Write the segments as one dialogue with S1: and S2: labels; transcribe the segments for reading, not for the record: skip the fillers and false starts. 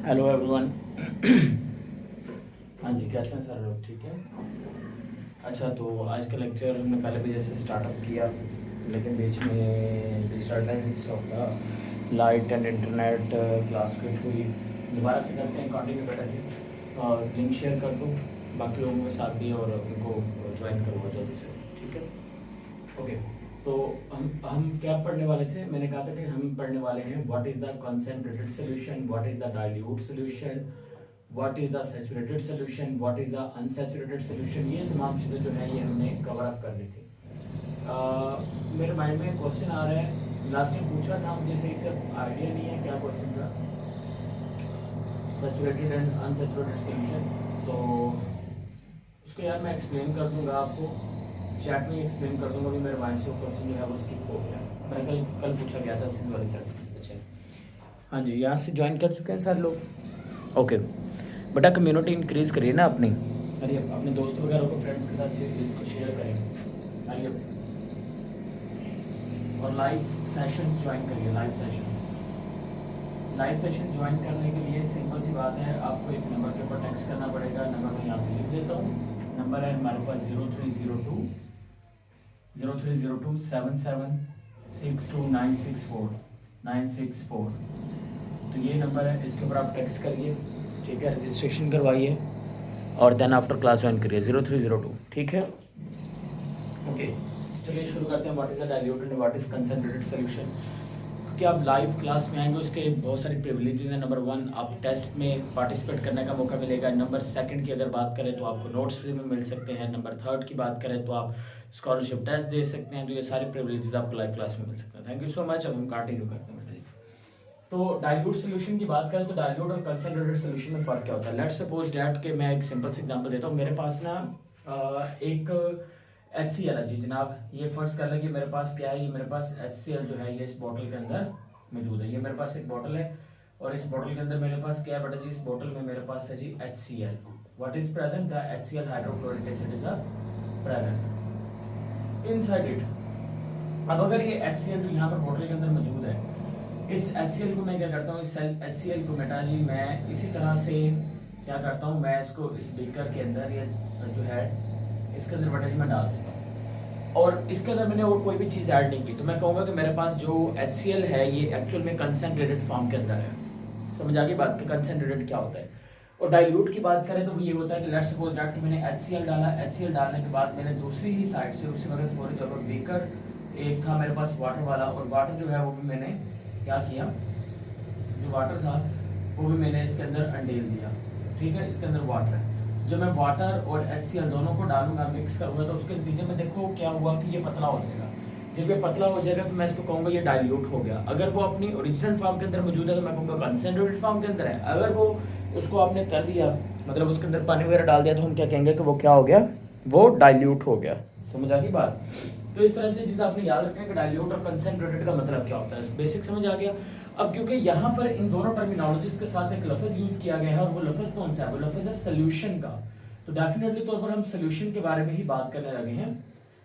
S1: Hello everyone. हाँ जी, कैसे हैं सर लोग? ठीक है। अच्छा, तो आज का लेक्चर हमने पहले भी जैसे स्टार्टअप किया, लेकिन बीच में disturbance of the light and internet class quit हुई। दोबारा से करते हैं, कंटिन्यू बेटर थी। और लिंक शेयर कर दूँ बाकी लोगों के साथ भी और उनको ज्वाइन करूँगा जल्दी से। ठीक है, ओके। तो हम क्या पढ़ने वाले थे? मैंने कहा था कि हम पढ़ने वाले हैं what is the concentrated solution, what is the dilute solution, what is the saturated solution, what is the unsaturated solution. ये तमाम चीज़ें जो है ये हमने कवर अप करनी थी। मेरे माइंड में क्वेश्चन आ रहा है, लास्ट टाइम पूछा था, मुझे सही से आइडिया नहीं है क्या क्वेश्चन था। सैचुरेटेड एंड अनसैचुरेटेड सॉल्यूशन, तो उसको यार मैं एक्सप्लेन कर दूंगा आपको, चैट में एक्सप्लेन कर दूंगा। अभी मेरे माइंड से वो क्वेश्चन जो है वो स्किप हो गया। मैंने कल पूछा गया था सिंध वाली साइड से बच्चे। हाँ जी, यहाँ से ज्वाइन कर चुके हैं सारे लोग। ओके बेटा, कम्युनिटी इंक्रीज करिए ना अपनी। अरे अपने दोस्तों वगैरह को, फ्रेंड्स के साथ इसको शेयर करें। अरे और लाइव सेशंस ज्वाइन करिए। लाइव सेशन ज्वाइन करने के लिए सिंपल सी बात है, आपको एक नंबर के ऊपर टेक्स्ट करना पड़ेगा। नंबर मैं यहाँ पे लिख देता हूँ। नंबर है हमारे पास 0302 तो ये नंबर है, इसके ऊपर आप टेक्स्ट करिए। ठीक है, रजिस्ट्रेशन करवाइए और देन आफ्टर क्लास ज्वाइन करिए 0302। ठीक है, ओके। चलिए शुरू करते हैं। What is the diluted and what is concentrated solution. क्योंकि आप लाइव क्लास में आएंगे, उसके बहुत सारी प्रिविलेजेस हैं। नंबर 1, आप टेस्ट में पार्टिसिपेट करने का मौका मिलेगा। नंबर 2 की अगर बात करें तो आपको नोट्स फ्री में मिल सकते हैं। नंबर 3 की बात करें तो आप स्कॉलरशिप टेस्ट दे सकते हैं। तो ये सारे प्रिविलेजेस आपको लाइव क्लास में मिल सकते हैं। Thank you so much. अब हम कंटिन्यू करते हैं बेटा जी। तो डाइल्यूट सोल्यूशन की बात करें तो डाइल्यूट और कंसंट्रेटेड सोल्यूशन में फ़र्क क्या होता है? लेट्स सपोज डैट कि मैं एक सिंपल से एग्जांपल देता हूँ। मेरे पास ना एक HCl है जी जनाब। ये फर्ज कर लें कि मेरे पास क्या है, ये मेरे पास HCl जो है ये इस बॉटल के अंदर मौजूद है। ये मेरे पास एक बॉटल है और इस बॉटल के अंदर मेरे पास क्या है बेटा जी? इस बॉटल में मेरे पास है जी HCl। What is present? The HCl hydrochloric acid is present inside it. अब अगर ये HCl जो यहाँ पर बॉटल के अंदर मौजूद है, इस HCl को मैं क्या करता हूँ, इस HCl को बेटा जी मैं इसी तरह से क्या करता हूँ, मैं इसको इस बीकर के अंदर ये जो है इसके अंदर बेटा जी मैं डाल देता हूँ और इसके अंदर मैंने और कोई भी चीज़ ऐड नहीं की। तो मैं कहूँगा कि मेरे पास जो HCl है ये एक्चुअल में कंसनट्रेटेड फॉर्म के अंदर है। समझ आ गई बात कि कंसनट्रेटेड क्या होता है। और डाइल्यूट की बात करें तो वो ये होता है कि लेट्स सपोज दैट कि मैंने HCl डाला। HCl डालने के बाद मैंने दूसरी ही साइड से उसी वक्त फौरी तौर पर बीकर एक था मेरे पास वाटर वाला, और वाटर जो है वो भी मैंने क्या किया, जो वाटर था वो भी मैंने इसके अंदर अंडेल दिया। ठीक है, इसके अंदर वाटर है। जब मैं वाटर और HCl दोनों को डालूंगा, मिक्स करूंगा, तो उसके नतीजे में देखो क्या हुआ कि ये पतला हो जाएगा। जब ये पतला हो जाएगा तो मैं इसको कहूँगा ये डाइल्यूट हो गया। अगर वो अपनी ओरिजिनल फॉर्म के अंदर मौजूद है तो मैं कहूँगा कंसनट्रेटेड फॉर्म के अंदर है। अगर वो उसको आपने कर दिया, मतलब उसके अंदर पानी वगैरह डाल दिया, तो हम क्या कहेंगे कि वो क्या हो गया, वो डाइल्यूट हो गया। समझ आ गई बात? तो इस तरह से चीज़ आपने याद रखना है कि डाइल्यूट और कंसनट्रेटेड का मतलब क्या होता है। बेसिक समझ आ गया। अब क्योंकि यहाँ पर इन दोनों टर्मिनोलॉजीज के साथ एक लफ्ज़ यूज़ किया गया है और वो लफ्ज़ कौन सा है? वो लफ्ज़ है सोल्यूशन का। तो डेफिनेटली तौर पर हम सोल्यूशन के बारे में ही बात करने लगे हैं।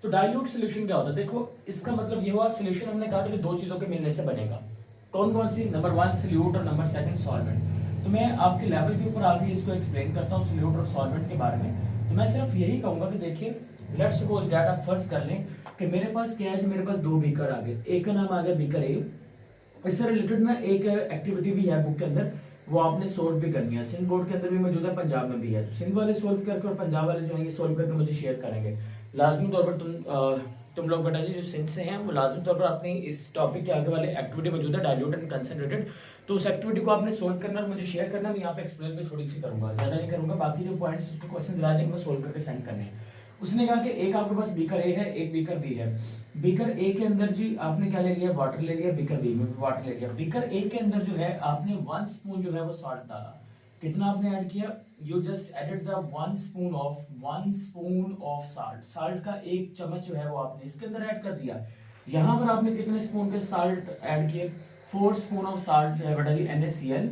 S1: तो डाइल्यूट सोल्यूशन क्या होता है? देखो इसका मतलब ये हुआ, सोल्यूशन हमने कहा था कि दो चीज़ों के मिलने से बनेगा। कौन कौन सी? नंबर 1 सोल्यूट और नंबर 2 सॉल्वेंट। तो मैं आपके लेवल के ऊपर आके इसको एक्सप्लेन करता हूँ सोल्यूट और सॉल्वेंट के बारे में। तो मैं सिर्फ यही कहूँगा कि देखिए लेट्स सपोज दैट आप फर्ज कर लें कि मेरे पास क्या है जी, मेरे पास 2 बीकर आ गए। एक का नाम आ गया बीकर ए। इससे रिलेटेड ना एक एक्टिविटी भी है बुक के अंदर, वो आपने सोल्व भी करनी है। सिंध बोर्ड के अंदर भी मौजूद है, पंजाब में भी है। तो सिंध वाले सोल्व करके और पंजाब वाले जो है ये सोल्व करके मुझे शेयर करेंगे। लाजमी तौर पर तुम लोग बेटा जी जो सिंध से हैं वो लाजमी तौर पर अपनी इस टॉपिक के आगे वाले एक्टिविटी मौजूद है डाइल्यूट एंड कंसनट्रेटेड, तो उस एक्टिविटी को आपने सोल्व करना और मुझे शेयर करना। मैं यहाँ पे एक्सप्लेन भी थोड़ी सी करूंगा, ज्यादा नहीं करूंगा। बाकी जो पॉइंट्स उसके क्वेश्चन आ जाएंगे वो सोल्व करके सेंड करने हैं। उसने कहा कि एक आपके पास बीकर ए है, एक बीकर बी है। बीकर ए के अंदर जी आपने क्या ले लिया, वाटर ले लिया। बीकर बी में भी वाटर ले लिया। बीकर ए के अंदर जो है आपने 1 स्पून जो है वो सॉल्ट डाला। कितना आपने ऐड किया? You just added the 1 spoon of salt. Salt का 1 चम्मच जो है वो आपने इसके अंदर ऐड कर दिया। यहाँ पर आपने कितने स्पून के साल्ट ऐड किए? 4 स्पून ऑफ साल्ट जो है बेटा जी NaCl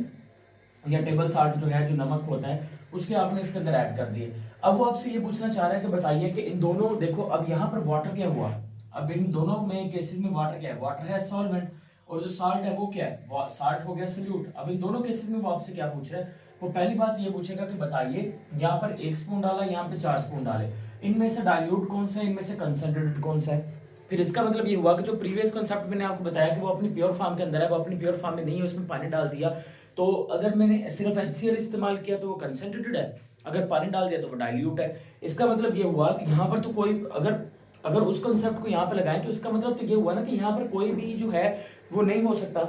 S1: या टेबल साल्ट जो है, जो नमक होता है, उसके आपने इसके अंदर ऐड कर दिए। अब वो आपसे ये पूछना चाह रहा है कि बताइए कि इन दोनों, देखो अब यहाँ पर वाटर क्या हुआ, अब इन दोनों में केसेस में वाटर क्या है? वाटर है सॉल्वेंट। और जो साल्ट है वो क्या है, वो साल्ट हो गया सल्यूट। अब इन दोनों केसेस में वो आपसे क्या पूछ रहा है, वो पहली बात ये पूछेगा कि बताइए यहाँ पर 1 स्पून डाला, यहाँ पे 4 स्पून डाले, इनमें से डाइल्यूट कौन सा है, इनमें से कंसंट्रेटेड कौन सा है। फिर इसका मतलब ये हुआ कि जो प्रीवियस कॉन्सेप्ट मैंने आपको बताया कि वो अपनी प्योर फॉर्म के अंदर है, वो अपनी प्योर फॉर्म में नहीं है, उसमें पानी डाल दिया, तो अगर मैंने सिर्फ HCl इस्तेमाल किया तो वो कंसंट्रेटेड है, अगर पानी डाल दिया तो वो डाइल्यूट है। इसका मतलब ये हुआ कि यहाँ पर तो कोई अगर अगर उस कॉन्सेप्ट को यहाँ पे लगाएं तो इसका मतलब तो ये हुआ ना कि यहाँ पर कोई भी जो है वो नहीं हो सकता,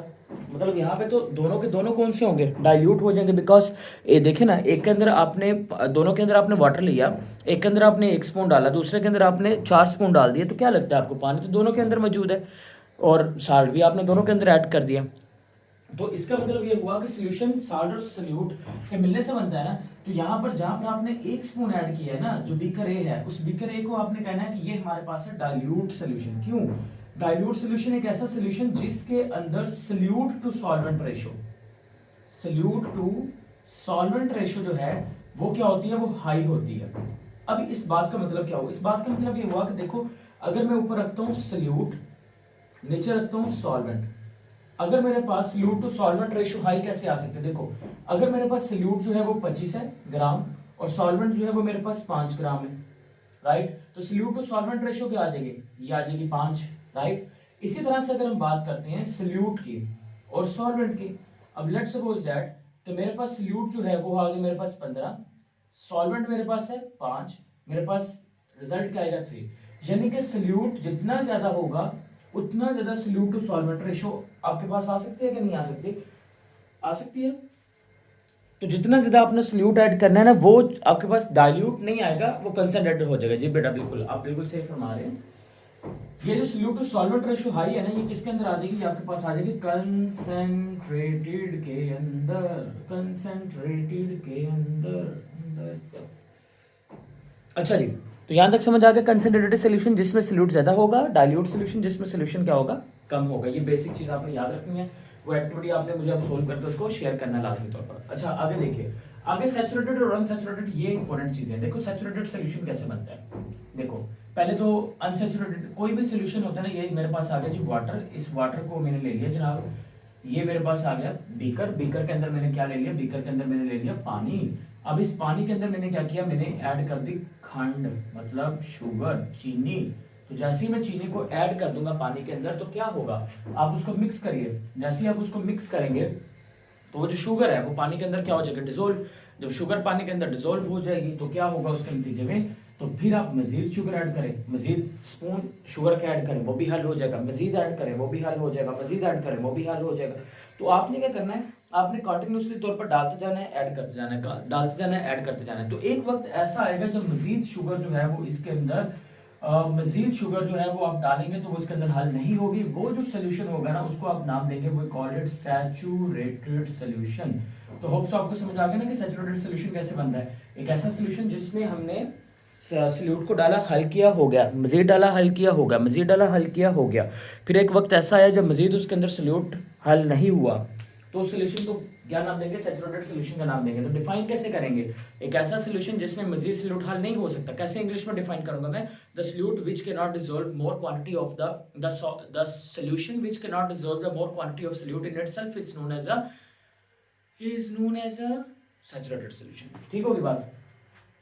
S1: मतलब यहाँ पे तो दोनों के दोनों कौन से होंगे, डाइल्यूट हो जाएंगे। बिकॉज ये देखे ना, एक के अंदर आपने, दोनों के अंदर आपने वाटर लिया, एक के अंदर आपने 1 स्पून डाला, दूसरे के अंदर आपने 4 स्पून डाल दिए, तो क्या लगता है आपको, पानी तो दोनों के अंदर मौजूद है और साल्ट भी आपने दोनों के अंदर ऐड कर दिया। तो इसका मतलब ये हुआ कि सोल्यूशन साल्ट और सल्यूट के मिलने से बनता है ना। तो यहाँ पर जहाँ पर आपने 1 स्पून ऐड किया है ना, जो बीकर ए है, उस बीकर ए को आपने कहना है कि ये हमारे पास है डाइल्यूट सोल्यूशन। क्यों, डाइल्यूट सोल्यूशन एक ऐसा सोल्यूशन जिसके अंदर solute to solvent ratio, solute to solvent ratio जो है वो क्या होती है, वो हाई होती है। अब इस बात का मतलब क्या हुआ, इस बात का मतलब ये हुआ कि देखो, अगर मैं ऊपर रखता हूँ सल्यूट, नीचे रखता हूँ सॉल्वेंट, अगर मेरे पास solute to solvent ratio high कैसे आ सकते हैं, देखो अगर मेरे पास सल्यूट जो है वो 25 है ग्राम और सॉल्वेंट जो है वो मेरे पास 5 ग्राम है, राइट, तो सल्यूट टू सॉल्वेंट रेशियो क्या आ जाएगी, ये आ जाएगी 5, राइट। इसी तरह से अगर हम बात करते हैं सल्यूट की और सॉल्वेंट की, अब लेट्स सपोज दैट तो मेरे पास सल्यूट जो है वो आ गया मेरे पास 15, सॉल्वेंट मेरे पास है 5, मेरे पास रिजल्ट क्या आएगा 3, यानी कि सल्यूट जितना ज्यादा होगा उतना ज्यादा सल्यूट टू सॉल्वेंट रेशो आपके पास आ सकती है कि नहीं आ सकती, आ सकती है। तो जितना ज्यादा आपने सल्यूट ऐड करना है ना, वो आपके पास डाइल्यूट नहीं आएगा, वो कंसंट्रेटेड हो जाएगा। जी बेटा बिल्कुल, आप बिल्कुल सही फरमा रहे हैं। ये जो solute to solvent ratio high है ना, ये किसके अंदर आ जाएगी, ये आपके पास आ जाएगी कंसंट्रेटेड के अंदर, कंसंट्रेटेड के अंदर अंदर। अच्छा जी, तो यहां तक समझ आ गया, कंसंट्रेटेड सोल्यूशन जिसमें सल्यूट ज्यादा होगा, डाइल्यूट सोल्यूशन जिसमें सोल्यूशन क्या होगा, कम होगा। ये बेसिक चीज आपने याद रखनी है। वो एक्टिविटी आपने मुझे अब सोल्व करके उसको शेयर करना लाजमी तौर पर। अच्छा आगे देखिए, आगे सैचुरेटेड और अनसैचुरेटेड, ये इंपॉर्टेंट चीज है। देखो सैचुरेटेड सोल्यूशन कैसे बनता है, देखो पहले तो अनसैचुरेटेड कोई भी सोल्यूशन होता है ना, ये मेरे पास आ गया जी वाटर, इस वाटर को मैंने ले लिया जनाब, ये मेरे पास आ गया बीकर, बीकर के अंदर मैंने क्या ले लिया, बीकर के अंदर मैंने ले लिया पानी। अब इस पानी के अंदर मैंने क्या किया, मैंने ऐड कर दी खंड, मतलब शुगर, चीनी। तो जैसे ही मैं चीनी को ऐड कर दूंगा पानी के अंदर तो क्या होगा, आप उसको मिक्स करिए, जैसे ही आप उसको मिक्स करेंगे तो वो जो शुगर है वो पानी के अंदर क्या हो जाएगा, डिसोल्व। जब शुगर पानी के अंदर डिसोल्व हो जाएगी तो क्या होगा उसके नतीजे में, तो फिर आप मजीद शुगर ऐड करें, मजीद स्पून शुगर का ऐड करें, वो भी हल हो जाएगा, मजीद ऐड करें वो भी हल हो जाएगा, मजीद ऐड करें वो भी हल हो जाएगा। तो आपने क्या करना है, आपने कंटिन्यूसली तौर पर डालते जाना है, ऐड करते जाना है, डालते जाना है, ऐड करते जाना है। तो एक वक्त ऐसा आएगा जब मजीद शुगर जो है वो इसके अंदर मजीद शुगर जो है वो आप डालेंगे तो वो इसके अंदर हल नहीं होगी, वो जो सोल्यूशन होगा ना उसको आप नाम देंगे, वो कॉल्ड इट सैचुरेटेड सोल्यूशन। तो होप्स आपको समझ आ गया ना कि सैचुरेटेड सोल्यूशन कैसे बनता है, एक ऐसा सोल्यूशन जिसमें हमने सल्यूट को डाला, हल किया, हो गया, मजीद डाला, हल किया, हो गया, मजीद डाला, हल किया, हो गया। फिर एक वक्त ऐसा आया जब मजीद उसके अंदर सल्यूट हल नहीं हुआ, तो सोल्यूशन को क्या नाम देंगे, सैचुरेटेड सोल्यूशन का नाम देंगे। तो डिफाइन कैसे करेंगे, एक ऐसा सोल्यूशन जिसमें मजीद सल्यूट हल नहीं हो सकता, कैसे इंग्लिश में डिफाइन करूंगा मैं, the solute which can not dissolve more quantity of the solution which can not dissolve the more quantity of solute in itself is known as a saturated solution. ठीक होगी बात।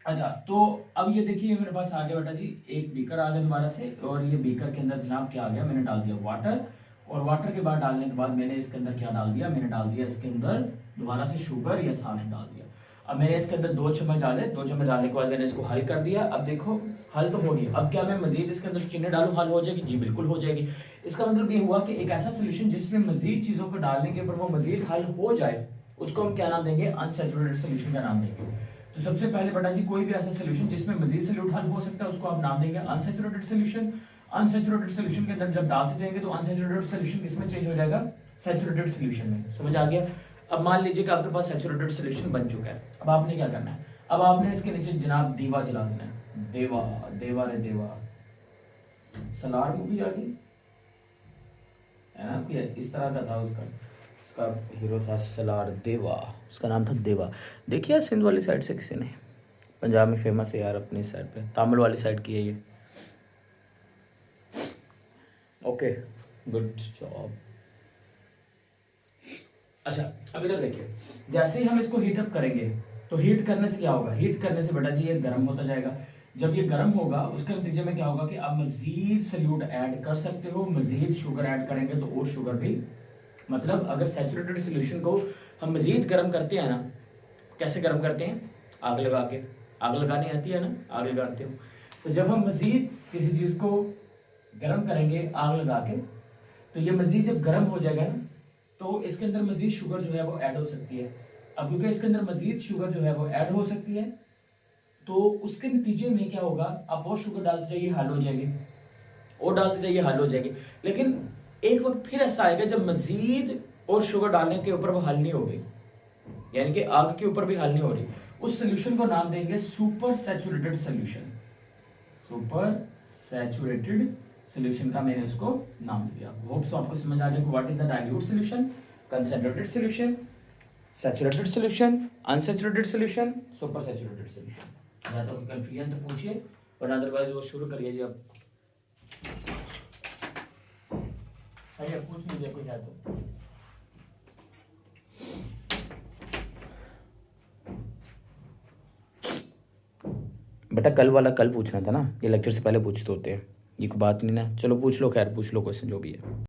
S1: अच्छा तो अब ये देखिए मेरे पास आ गया बेटा जी, एक बीकर आ गया दोबारा से, और ये बीकर के अंदर जनाब क्या आ गया, मैंने डाल दिया वाटर, और वाटर के बाद डालने के बाद मैंने इसके अंदर क्या डाल दिया, मैंने डाल दिया इसके अंदर दोबारा से शुगर या साल्ट डाल दिया। अब मैंने इसके अंदर 2 चम्मच डाले, 2 चम्मच डालने के बाद मैंने इसको हल कर दिया। अब देखो हल तो हो गया, अब क्या मैं मजीद इसके अंदर चीनी डालूं, हल हो जाएगी, जी बिल्कुल हो जाएगी। इसका मतलब ये हुआ कि एक ऐसा सोल्यूशन जिसमें मजीद चीजों को डालने के ऊपर वो मजीद हल हो जाए, उसको हम क्या नाम देंगे, अनसैचुरेटेड सोल्यूशन का नाम देंगे। तो सबसे पहले बेटा जी कोई भी ऐसा सोल्यूशन जिसमें मजीद सल्यूट हल हो सकता है उसको आप नाम देंगे अनसैचुरेटेड सोल्यूशन। अनसैचुरेटेड सोल्यूशन के अंदर जब डालते जाएंगे तो अनसैचुरेटेड सोल्यूशन किसमें चेंज हो जाएगा, सैचुरेटेड सोल्यूशन में। समझ आ गया। अब मान लीजिए कि आपके पास सैचुरेटेड सोल्यूशन बन चुका है, अब आपने क्या करना है, अब आपने इसके नीचे जनाब दीवा जला देना है, देवा देवा रे देवा, सलार मूवी आ गई है ना, कोई इस तरह का था उसका हीरो था सलार देवा, उसका नाम था देवा। देखिए सिंध वाली साइड से किसी ने, पंजाब में फेमस है यार, अपनी साइड पे तामिल वाली साइड की है ये। Okay good job. अच्छा, अब इधर देखिए, जैसे ही हम इसको हीट अप करेंगे तो हीट करने से क्या होगा, हीट करने से बेटा जी ये गर्म होता जाएगा। जब ये गर्म होगा उसके नतीजे में क्या होगा कि आप मजीद सल्यूट ऐड कर सकते हो, मजीद शुगर ऐड करेंगे तो और शुगर भी, मतलब अगर सैचुरेटेड सोल्यूशन को हम मजीद गर्म करते हैं ना, कैसे गर्म करते हैं, आग लगा के, आग लगानी आती है ना, आग लगाते हो, तो जब हम मजीद किसी चीज़ को गर्म करेंगे आग लगा के, तो ये मजीद जब गर्म हो जाएगा ना तो इसके अंदर मजीद शुगर जो है वो ऐड हो सकती है। अब क्योंकि इसके अंदर मजीद शुगर जो है वो ऐड हो सकती है तो उसके नतीजे में क्या होगा, आप और शुगर डालते जाइए हल हो जाएगी, और डालते जाइए हल हो जाएगी। लेकिन एक वक्त फिर ऐसा आएगा जब मजीद और शुगर डालने के ऊपर वो हल नहीं होगी, यानी कि आग के ऊपर भी हल नहीं हो रही, उस सोल्यूशन को नाम देंगे super saturated solution. Super saturated solution का मैंने उसको नाम दिया। होप सो आपको समझ आ गया what is the dilute solution, concentrated solution, saturated solution, unsaturated solution, super saturated solution. या तो कोई कंफ्यूजन तो पूछिए, और अदरवाइज वो शुरू करिए जी। अब आइए पूछ लीजिए कोई है तो। बेटा कल वाला कल पूछना था ना, ये लेक्चर से पहले पूछते होते हैं, ये कोई बात नहीं ना। चलो पूछ लो, खैर पूछ लो क्वेश्चन जो भी है।